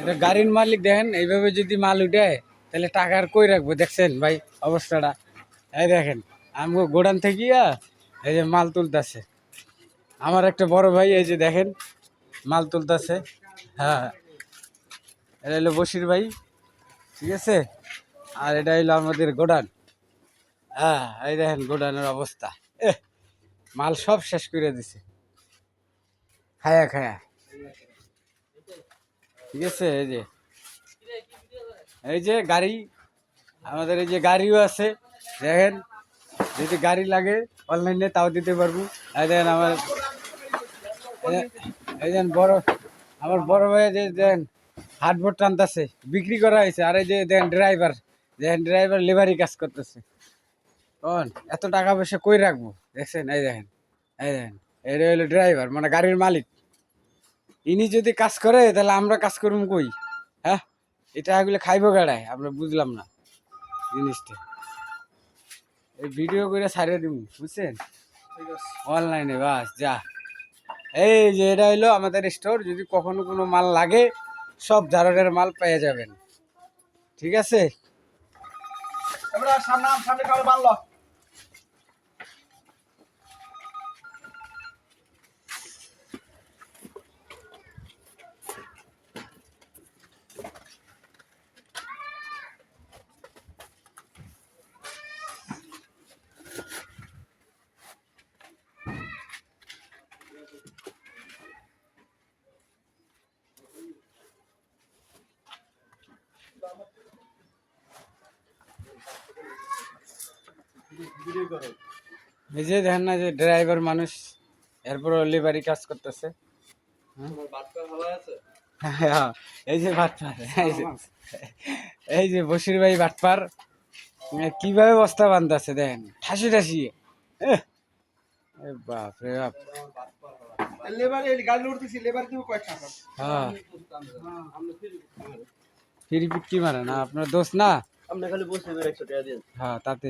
এটা গাড়ির মালিক দেখেন এইভাবে যদি মাল উঠায় তাহলে টাকার কই রাখবো দেখছেন ভাই অবস্থাটা। এই দেখেন আমি গোডান থেকে এই যে মাল তুলতেছে আমার একটা বড় ভাই, এই যে দেখেন মাল তুলতেছে। হ্যাঁ, এটা হলো বশির ভাই, ঠিক আছে। আর এটা হলো আমাদের গোডান। হ্যাঁ, এই দেখেন গোডানের অবস্থা, মাল সব শেষ করে দিছে খায়া খায়া, ঠিক আছে। এই যে গাড়ি, আমাদের এই যে গাড়িও আছে দেখেন, যদি গাড়ি লাগে অনলাইনে তাও দিতে পারবো। এই দেখেন এই দেখেন আমার বড় ভাই যে দেখেন হাটবোর্ড টানতেছে, বিক্রি করা হয়েছে। আর এই যে দেখেন ড্রাইভার লেবারি কাজ করতেছে। এত টাকা পয়সা কই রাখবো দেখছেন। এই দেখেন এটা হলো ড্রাইভার, মানে গাড়ির মালিক। ইনি যদি কাজ করে তাহলে আমরা কাজ করুম কই? হ্যাঁ, এটা এগুলো খাইবো গাড়ায়, আমরা বুঝলাম না জিনিসটা। এই ভিডিও করে ছাড়িয়ে দিব, বুঝছেন, অনলাইনে বাস যা। এই যে এটা হইলো আমাদের স্টোর, যদি কখনো কোনো মাল লাগে সব ধরনের মাল পেয়ে যাবেন, ঠিক আছে। সামনে কারো বানলো। এই যে দেখেন না যে ড্রাইভার মানুষ, এরপর লেবারি কাজ করতেছে। হ্যাঁ, এই যে বাটপার, এই যে বশির ভাই বাটপার, কিভাবে বস্তা বাঁধতেছে দেখেন ঠাসি ঠাসি। বাপ রে বাপ। হ্যাঁ, ফিরি পিটকি মারে না আপনার দোষ না। হ্যাঁ, তাতে